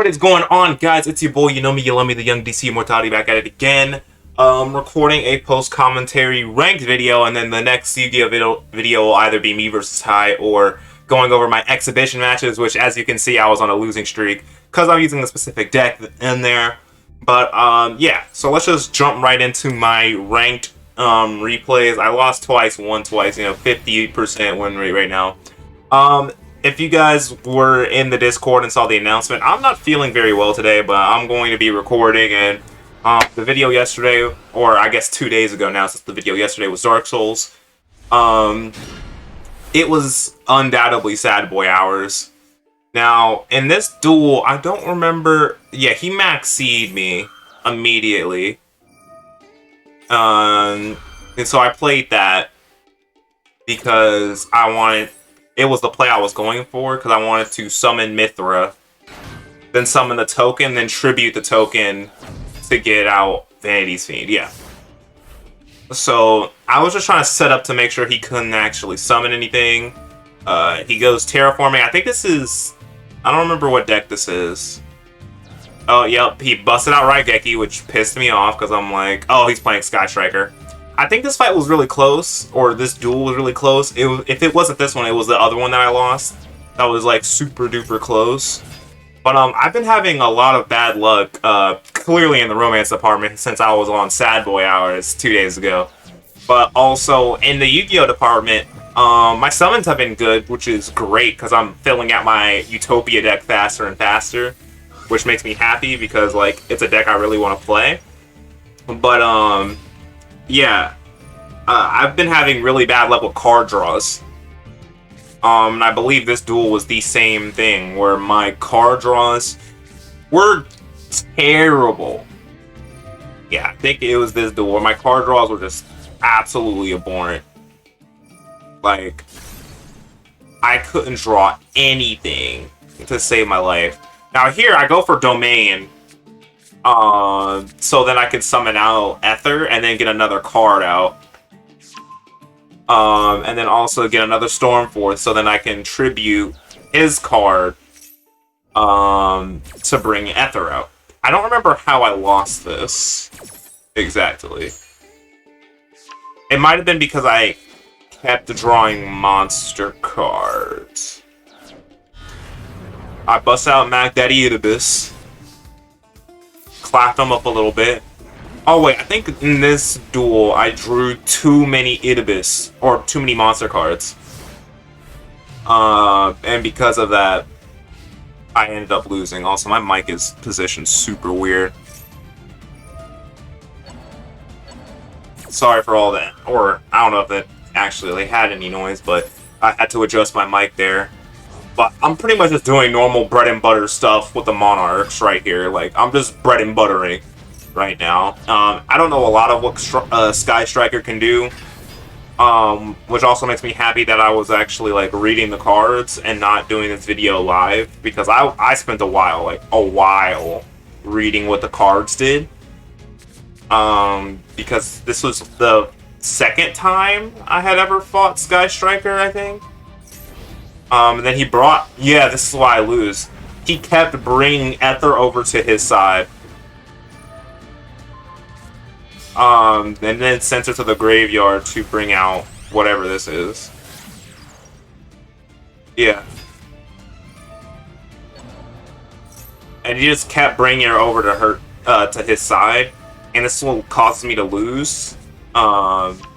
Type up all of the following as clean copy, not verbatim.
What is going on, guys? It's your boy, you know me, you love me, the young DC Immortality, back at it again. Recording a post-commentary ranked video, and then the next Yu-Gi-Oh! video will either be me versus Ty, or going over my exhibition matches, which, as you can see, I was on a losing streak, because I'm using a specific deck in there. But, yeah, so let's just jump right into my ranked replays. I lost twice, won twice, 50% win rate right now. If you guys were in the Discord and saw the announcement, I'm not feeling very well today, but I'm going to be recording, and the video yesterday, or I guess 2 days ago now, since the video yesterday was Dark Souls, it was undoubtedly Sad Boy hours. Now, in this duel, I don't remember, yeah, he max C'd me immediately, and so I played that because it was the play I was going for, because I wanted to summon Mithra, then summon the token, then tribute the token to get out Vanity's Fiend, yeah. So, I was just trying to set up to make sure he couldn't actually summon anything. He goes Terraforming. I think this is... I don't remember what deck this is. Oh, yep, he busted out Raigeki, which pissed me off, because I'm like, oh, he's playing Sky Striker. I think this fight was really close, or this duel was really close. If it wasn't this one, it was the other one that I lost. That was like super duper close. But I've been having a lot of bad luck, clearly in the romance department, since I was on Sad Boy hours 2 days ago. But also in the Yu-Gi-Oh department, my summons have been good, which is great because I'm filling out my Utopia deck faster and faster, which makes me happy because like it's a deck I really want to play. But yeah, I've been having really bad luck with card draws. And I believe this duel was the same thing, where my card draws were terrible. Yeah, I think it was this duel where my card draws were just absolutely abhorrent. Like, I couldn't draw anything to save my life. Now here, I go for Domain, so then I can summon out Ether and then get another card out. And then also get another Stormforce, so then I can tribute his card to bring Ether out. I don't remember how I lost this exactly. It might have been because I kept drawing monster cards. I bust out Daddy Erebus, clapped him up a little bit. Oh wait, I think in this duel I drew too many Erebus, or too many monster cards. And because of that, I ended up losing. Also, my mic is positioned super weird. Sorry for all that. Or, I don't know if that actually had any noise, but I had to adjust my mic there. But I'm pretty much just doing normal bread and butter stuff with the Monarchs right here. Like, I'm just bread and buttering right now. I don't know a lot of what Sky Striker can do, which also makes me happy that I was actually like reading the cards and not doing this video live, because I spent a while reading what the cards did, because this was the second time I had ever fought Sky Striker, I think. And then he brought, yeah, this is why I lose. He kept bringing Ether over to his side. And then sent her to the graveyard to bring out whatever this is. Yeah. And he just kept bringing her over to to his side, and this will cause me to lose,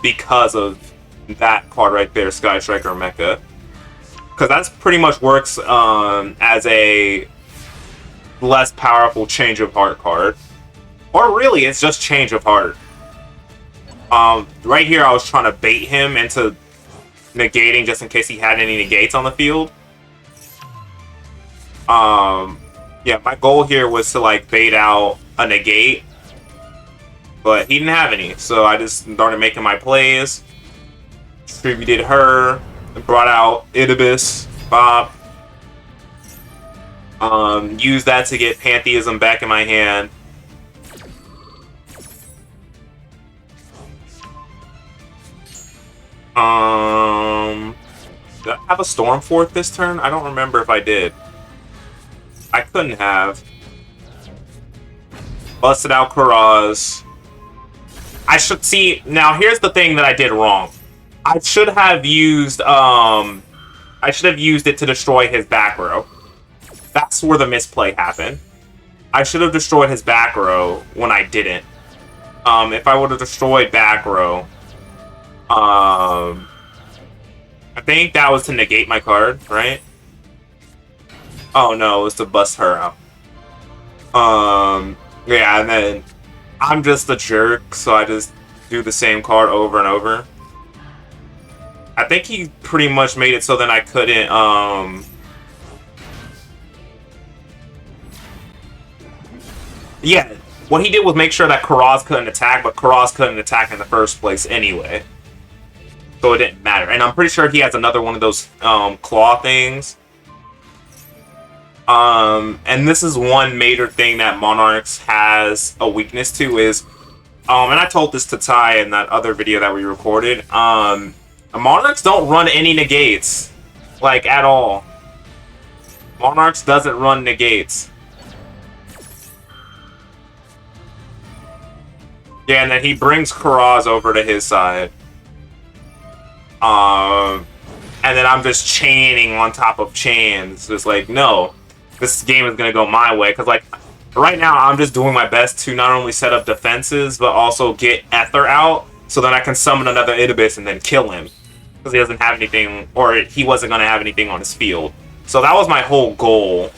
because of that card right there, Sky Striker Mecha. Because that's pretty much works as a less powerful Change of Heart card. Or really, it's just Change of Heart. Right here, I was trying to bait him into negating just in case he had any negates on the field. Yeah, my goal here was to like bait out a negate, but he didn't have any, so I just started making my plays. Distributed her, brought out Erebus, Bob. Used that to get Pantheism back in my hand. Did I have a Stormforce this turn? I don't remember if I did. I couldn't have. busted out Kuraz. I should see now. Here's the thing that I did wrong. I should have used it to destroy his back row. That's where the misplay happened. I should have destroyed his back row when I didn't. If I would have destroyed back row, I think that was to negate my card, right? Oh no, it was to bust her out. Yeah, and then I'm just a jerk, so I just do the same card over and over. I think he pretty much made it so that I couldn't, yeah, what he did was make sure that Kuraz couldn't attack, but Kuraz couldn't attack in the first place anyway. So it didn't matter. And I'm pretty sure he has another one of those, claw things. And this is one major thing that Monarchs has a weakness to is, and I told this to Ty in that other video that we recorded, Monarchs don't run any negates, like, at all. Monarchs doesn't run negates. Yeah, and then he brings Kuraz over to his side. And then I'm just chaining on top of chains. Just like, no, this game is going to go my way. Because, like, right now I'm just doing my best to not only set up defenses, but also get Ether out so that I can summon another Erebus and then kill him. Because he doesn't have anything, or he wasn't going to have anything on his field. So that was my whole goal.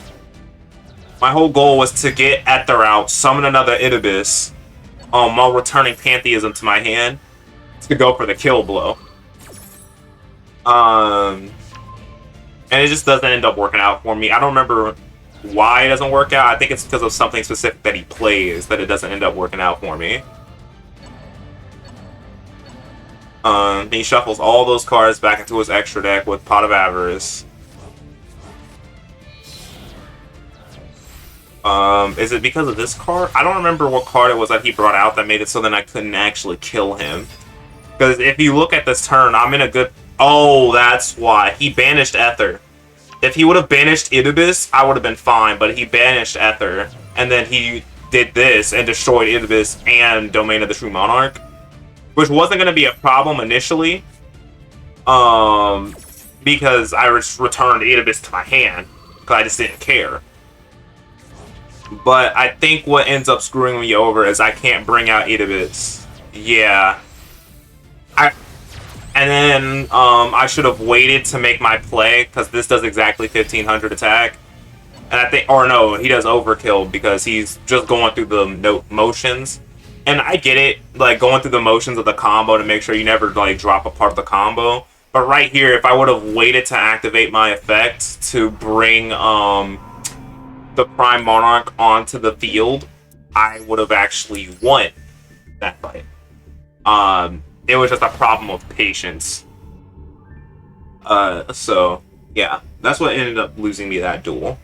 My whole goal was to get Ether out, summon another Erebus, while returning Pantheism to my hand to go for the kill blow. And it just doesn't end up working out for me. I don't remember why it doesn't work out. I think it's because of something specific that he plays that it doesn't end up working out for me. He shuffles all those cards back into his extra deck with Pot of Avarice. Is it because of this card? I don't remember what card it was that he brought out that made it so then I couldn't actually kill him. Because if you look at this turn, I'm in a good... Oh, that's why. He banished Ether. If he would have banished Erebus, I would have been fine, but he banished Ether. And then he did this and destroyed Erebus and Domain of the True Monarch. Which wasn't going to be a problem initially. Because I returned Erebus to my hand. Because I just didn't care. But I think what ends up screwing me over is I can't bring out Erebus. Yeah. And then I should have waited to make my play, because this does exactly 1500 attack. And I think, or no, he does overkill because he's just going through the motions. And I get it, like going through the motions of the combo to make sure you never like drop a part of the combo. But right here, if I would have waited to activate my effect to bring the Prime Monarch onto the field, I would have actually won that fight. It was just a problem of patience. So yeah, that's what ended up losing me that duel.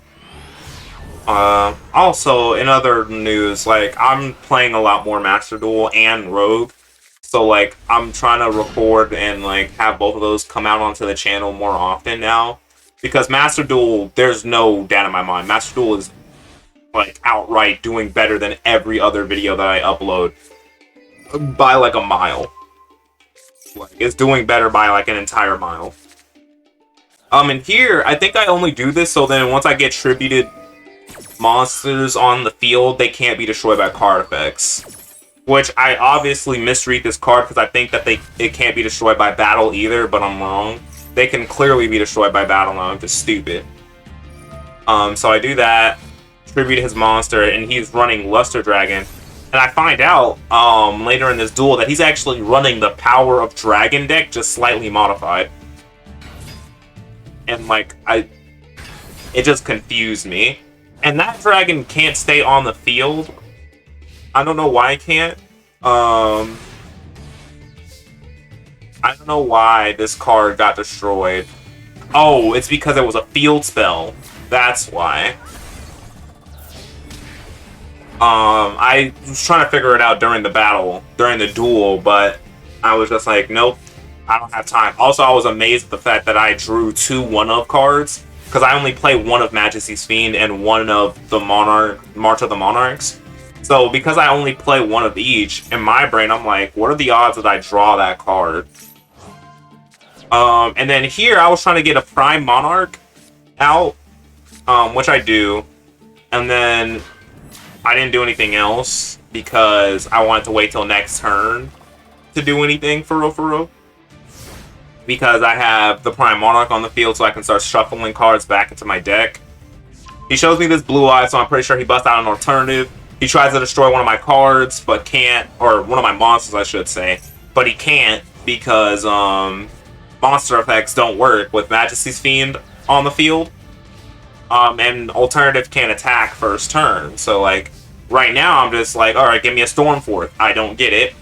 Also, in other news, like, I'm playing a lot more Master Duel and Rogue. So, like, I'm trying to record and, like, have both of those come out onto the channel more often now. Because Master Duel, there's no doubt in my mind. Master Duel is, like, outright doing better than every other video that I upload. By, like, a mile. Like, it's doing better by, like, an entire mile. And here, I think I only do this so then once I get tributed monsters on the field, they can't be destroyed by card effects. Which I obviously misread this card because I think that it can't be destroyed by battle either, but I'm wrong. They can clearly be destroyed by battle now, I'm just stupid. So I do that, tribute his monster, and he's running Luster Dragon. And I find out later in this duel that he's actually running the Power of Dragon deck, just slightly modified. And like, it just confused me. And that dragon can't stay on the field. I don't know why it can't. I don't know why this card got destroyed. Oh, it's because it was a field spell. That's why. I was trying to figure it out during the duel, but I was just like, nope, I don't have time. Also, I was amazed at the fact that I drew 2 one-of cards, because I only play one of Majesty's Fiend and one of the March of the Monarchs. So because I only play one of each, in my brain, I'm like, what are the odds that I draw that card? And then here, I was trying to get a Prime Monarch out, which I do. And then I didn't do anything else because I wanted to wait till next turn to do anything for real. Because I have the Prime Monarch on the field, so I can start shuffling cards back into my deck. He shows me this blue eye, so I'm pretty sure he busts out an alternative. He tries to destroy one of my cards, but can't, or one of my monsters, I should say. But he can't because monster effects don't work with Majesty's Fiend on the field. And alternative can't attack first turn. So, like, right now I'm just like, alright, give me a Stormforth. I don't get it.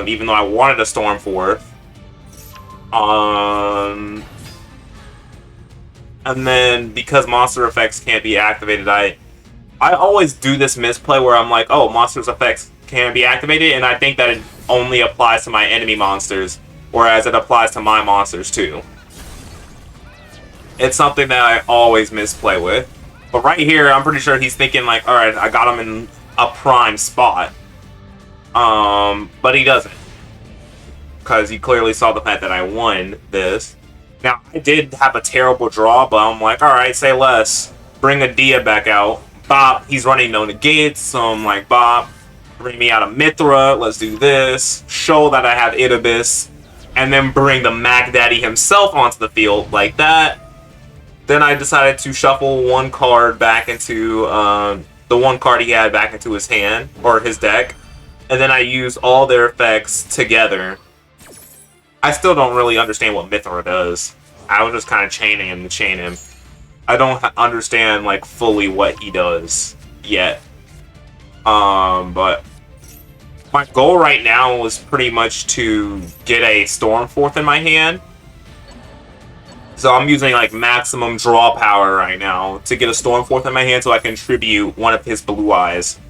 Even though I wanted a Stormforth. And then, because monster effects can't be activated, I always do this misplay where I'm like, oh, monsters effects can be activated, and I think that it only applies to my enemy monsters, whereas it applies to my monsters too. It's something that I always misplay with. But right here, I'm pretty sure he's thinking like, alright, I got him in a prime spot. But he doesn't. Because he clearly saw the fact that I won this. Now, I did have a terrible draw, but I'm like, alright, say less. Bring Edea back out. Bop, he's running no negates, so I'm like, Bop, bring me out of Mithra, let's do this. Show that I have Erebus. And then bring the Mac Daddy himself onto the field, like that. Then I decided to shuffle one card back into, the one card he had back into his hand, or his deck. And then I used all their effects together. I still don't really understand what Mithra does. I was just kind of chaining him to chain him. I don't understand, like, fully what he does yet. But my goal right now was pretty much to get a Stormforth in my hand. So I'm using, like, maximum draw power right now to get a Stormforth in my hand so I can tribute one of his blue eyes.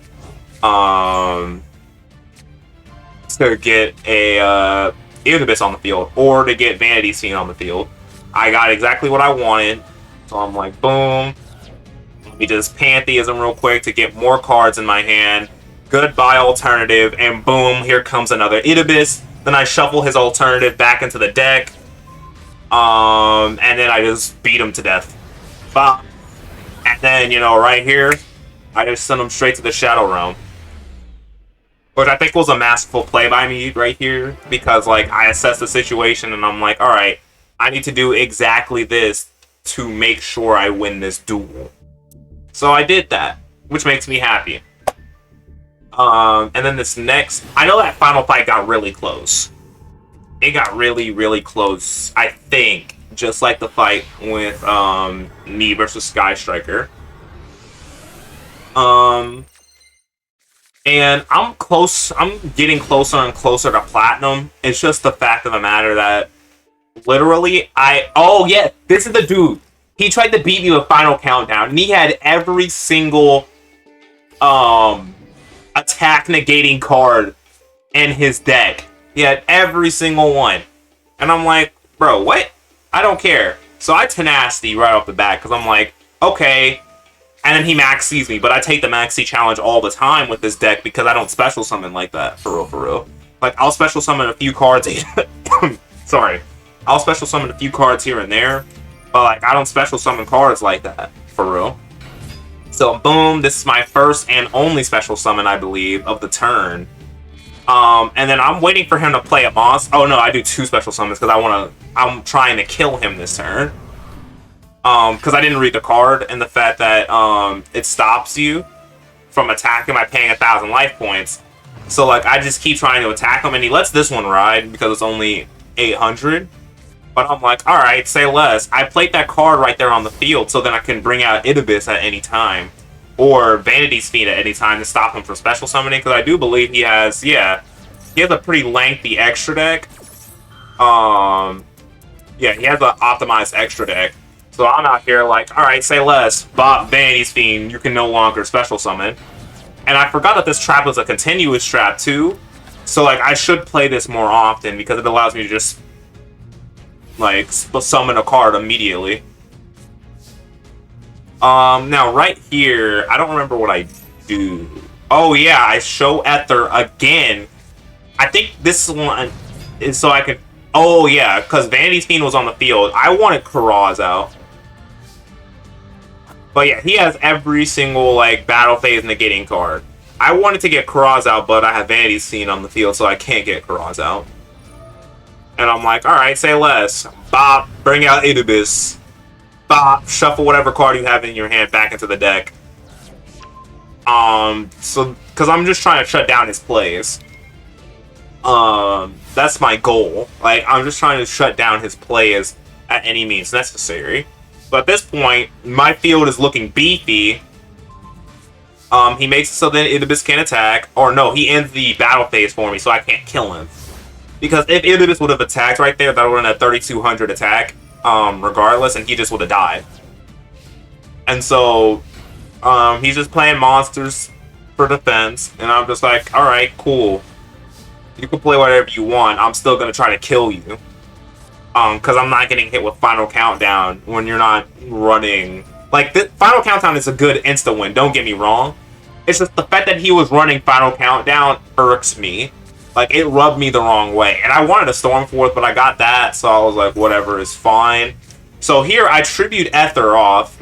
To get a Erebus on the field, or to get Vanity Fiend on the field. I got exactly what I wanted. So I'm like, boom. Let me just Pantheism real quick to get more cards in my hand. Goodbye alternative, and boom, here comes another Erebus. Then I shuffle his alternative back into the deck. And then I just beat him to death. Bop. And then, you know, right here, I just send him straight to the Shadow Realm. Which I think was a masterful play by me right here. Because, like, I assessed the situation and I'm like, alright, I need to do exactly this to make sure I win this duel. So I did that, which makes me happy. And then this next, I know that final fight got really close. It got really, really close, I think, just like the fight with me versus Sky Striker. And I'm getting closer and closer to Platinum. It's just the fact of the matter that literally, oh yeah, this is the dude. He tried to beat me with Final Countdown, and he had every single attack negating card in his deck. He had every single one. And I'm like, bro, what? I don't care. So I Tenacity right off the bat, because I'm like, okay. And then he maxes me, but I take the maxi challenge all the time with this deck because I don't special summon like that, for real. Like, I'll special summon a few cards. Sorry. I'll special summon a few cards here and there, but, like, I don't special summon cards like that, for real. So, boom, this is my first and only special summon, I believe, of the turn. And then I'm waiting for him to play a monster. Oh, no, I do 2 special summons because I'm trying to kill him this turn. Because I didn't read the card, and the fact that it stops you from attacking by paying 1,000 life points. So, like, I just keep trying to attack him, and he lets this one ride because it's only 800. But I'm like, alright, say less. I played that card right there on the field, so then I can bring out Erebus at any time. Or Vanity's Fiend at any time to stop him from special summoning, because I do believe he has, yeah, he has a pretty lengthy extra deck. Yeah, he has an optimized extra deck. So I'm out here like, alright, say less. Bob, Vanity's Fiend, you can no longer special summon. And I forgot that this trap was a continuous trap too. So, like, I should play this more often because it allows me to just, like, summon a card immediately. Now, right here, I don't remember what I do. Oh yeah, I show Ether again. I think this one is so I could... Oh yeah, because Vanity's Fiend was on the field. I wanted Kuraz out. But yeah, he has every single like battle phase negating card. I wanted to get Kuraz out, but I have Vanity's Fiend on the field, so I can't get Kuraz out. And I'm like, alright, say less. Bop, bring out Erebus. Bop, shuffle whatever card you have in your hand back into the deck. So, because I'm just trying to shut down his plays. That's my goal. Like, I'm just trying to shut down his plays at any means necessary. But at this point, my field is looking beefy. He makes it so that Erebus can't attack. Or no, he ends the battle phase for me, so I can't kill him. Because if Erebus would have attacked right there, that would have been a 3200 attack, regardless, and he just would have died. And so, he's just playing monsters for defense, and I'm just like, alright, cool. You can play whatever you want, I'm still gonna try to kill you. Because I'm not getting hit with Final Countdown when you're not running... Like, Final Countdown is a good insta-win, don't get me wrong. It's just the fact that he was running Final Countdown irks me. Like, it rubbed me the wrong way. And I wanted a Stormforth, but I got that, so I was like, whatever, is fine. So here, I tribute Ether off.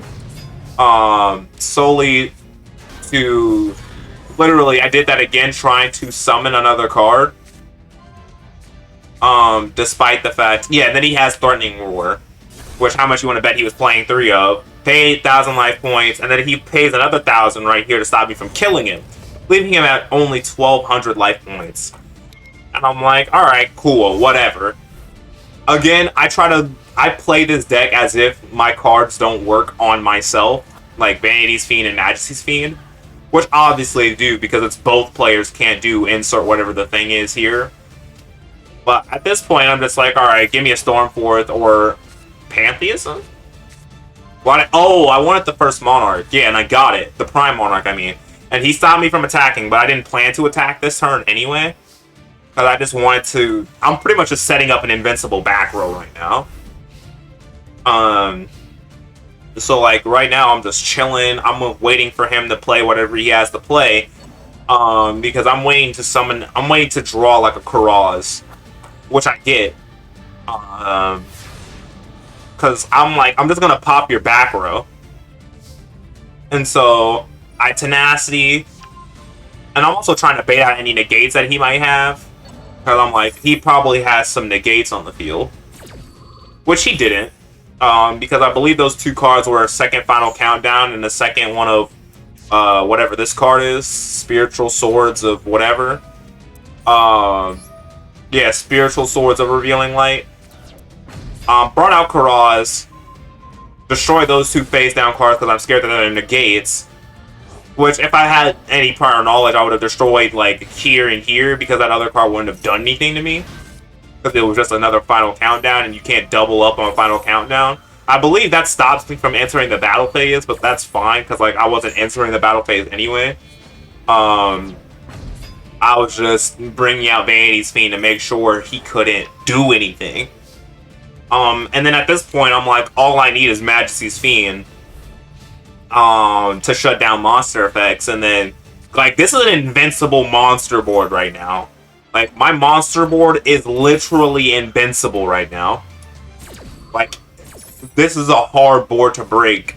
Solely to... Literally, I did that again, trying to summon another card. Despite the fact... Yeah, and then he has Threatening Roar. Which, how much you want to bet he was playing 3 of. Pay 8,000 life points, and then he pays another 1,000 right here to stop me from killing him. Leaving him at only 1,200 life points. And I'm like, alright, cool, whatever. Again, I play this deck as if my cards don't work on myself. Like Vanity's Fiend and Majesty's Fiend. Which obviously they do, because it's both players can't do insert whatever the thing is here. But at this point, I'm just like, alright, give me a Stormforth or Pantheism? Oh, I wanted the first Monarch. Yeah, and I got it. The Prime Monarch, I mean. And he stopped me from attacking, but I didn't plan to attack this turn anyway. Because I just wanted to... I'm pretty much just setting up an invincible back row right now. So, like, right now I'm just chilling. I'm waiting for him to play whatever he has to play. Because I'm waiting to summon... I'm waiting to draw, like, a Kuraz. Which I get. Because I'm like, I'm just going to pop your back row. And so, I Tenacity. And I'm also trying to bait out any negates that he might have. Because I'm like, he probably has some negates on the field. Which he didn't. Because I believe those 2 cards were a second Final Countdown and the second one of whatever this card is. Spiritual Swords of whatever. Yeah, Spiritual Swords of Revealing Light. Brought out Kuraz. Destroy those 2 face down cards because I'm scared that they're negates. Which, if I had any prior knowledge, I would have destroyed, like, here and here, because that other card wouldn't have done anything to me. Because it was just another Final Countdown, and you can't double up on a Final Countdown. I believe that stops me from entering the battle phase, but that's fine, because, like, I wasn't entering the battle phase anyway. I was just bringing out Vanity's Fiend to make sure he couldn't do anything. And then at this point, I'm like, all I need is Majesty's Fiend. To shut down monster effects, and then, like, this is an invincible monster board right now. Like, my monster board is literally invincible right now. Like, this is a hard board to break.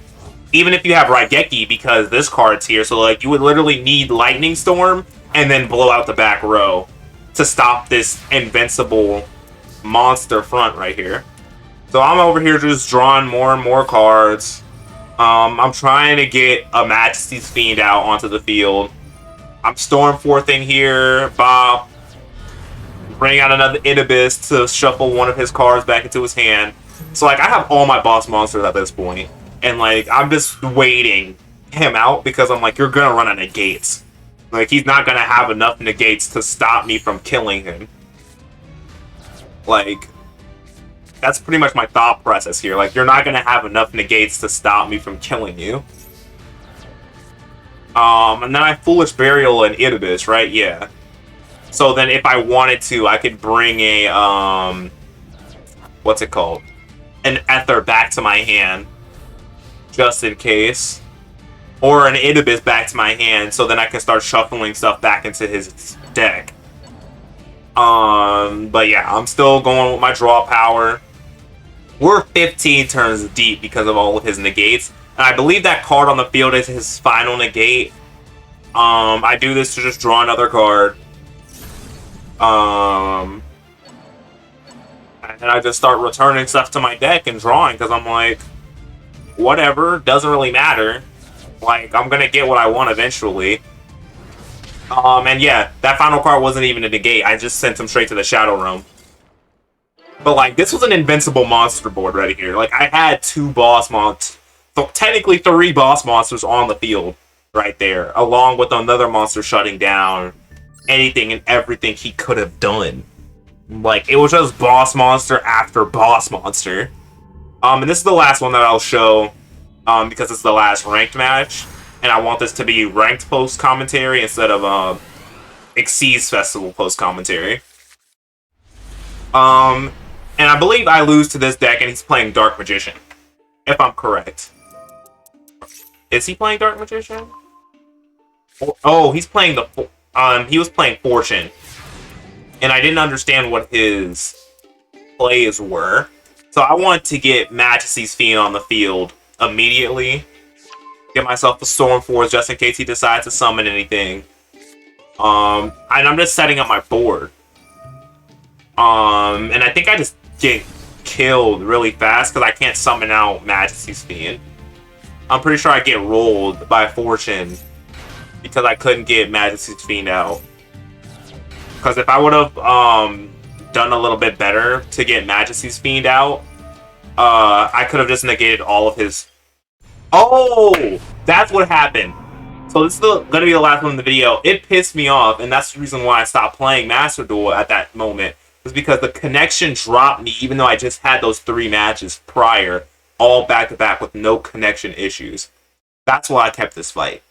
Even if you have Raigeki, because this card's here, so, like, you would literally need Lightning Storm, and then blow out the back row to stop this invincible monster front right here. So I'm over here just drawing more and more cards. I'm trying to get a Majesty's Fiend out onto the field. I'm Stormforthing here. Bob. Bring out another Erebus to shuffle one of his cards back into his hand. So, like, I have all my boss monsters at this point. And, like, I'm just waiting him out because I'm like, you're gonna run out of negates. Like, he's not gonna have enough negates to stop me from killing him. Like... That's pretty much my thought process here. Like, you're not going to have enough negates to stop me from killing you. And then I Foolish Burial and Erebus, right? Yeah. So then if I wanted to, I could bring a, what's it called? An Ether back to my hand. Just in case. or an Erebus back to my hand, so then I can start shuffling stuff back into his deck. But yeah, I'm still going with my draw power. We're 15 turns deep because of all of his negates, and I believe that card on the field is his final negate. I do this to just draw another card. And I just start returning stuff to my deck and drawing, because I'm like, whatever, doesn't really matter. Like, I'm gonna get what I want eventually. And yeah, that final card wasn't even a negate. I just sent him straight to the Shadow Realm. But like, this was an invincible monster board right here. Like, I had 2 boss monsters, so technically 3 boss monsters on the field right there, along with another monster shutting down anything and everything he could have done. Like, it was just boss monster after boss monster. And this is the last one that I'll show, because it's the last ranked match, and I want this to be ranked post-commentary instead of Exceeds Festival post-commentary. And I believe I lose to this deck, and he's playing Dark Magician, if I'm correct. Is he playing Dark Magician? Oh, he's playing the... he was playing Fortune. And I didn't understand what his plays were. So I wanted to get Majesty's Fiend on the field immediately. Get myself a Storm Force just in case he decides to summon anything. And I'm just setting up my board. And I think I just get killed really fast because I can't summon out Majesty's Fiend. I'm pretty sure I get rolled by Fortune because I couldn't get Majesty's Fiend out. Because if I would have done a little bit better to get Majesty's Fiend out, I could have just negated all of his... Oh! That's what happened. So this is going to be the last one in the video. It pissed me off, and that's the reason why I stopped playing Master Duel at that moment. Was because the connection dropped me, even though I just had those 3 matches prior, all back-to-back with no connection issues. That's why I kept this fight.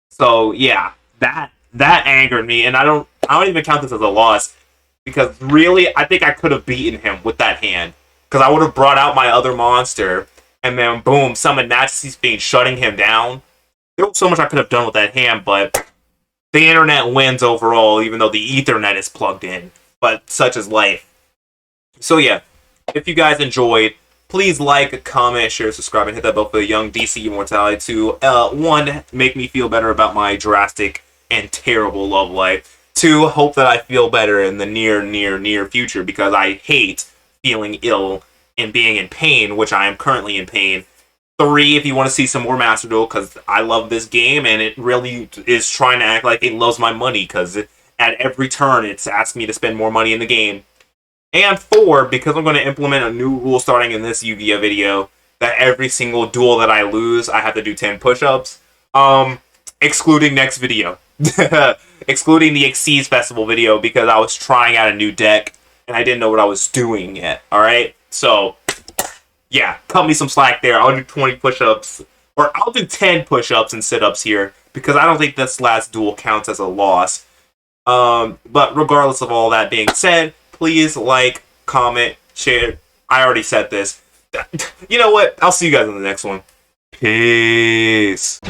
So yeah, that angered me, and I don't even count this as a loss, because really, I think I could have beaten him with that hand. Because I would have brought out my other monster, and then boom, summoned Majesty's Fiend, shutting him down. There was so much I could have done with that hand, but the internet wins overall, even though the Ethernet is plugged in. But such is life. So yeah, if you guys enjoyed, please like, comment, share, subscribe, and hit that bell for the young DC Immortality to 1, make me feel better about my drastic and terrible love life. 2, hope that I feel better in the near future, because I hate feeling ill and being in pain, which I am currently in pain. 3, if you want to see some more Master Duel, because I love this game, and it really is trying to act like it loves my money, because at every turn it's asking me to spend more money in the game. And 4, because I'm going to implement a new rule starting in this Yu-Gi-Oh video, that every single duel that I lose, I have to do 10 push-ups. Excluding next video. Excluding the Exceeds Festival video, because I was trying out a new deck, and I didn't know what I was doing yet, alright? So, yeah, cut me some slack there. I'll do 20 push-ups, or I'll do 10 push-ups and sit-ups here, because I don't think this last duel counts as a loss. But regardless of all that being said, please like, comment, share. I already said this. You know what? I'll see you guys in the next one. Peace.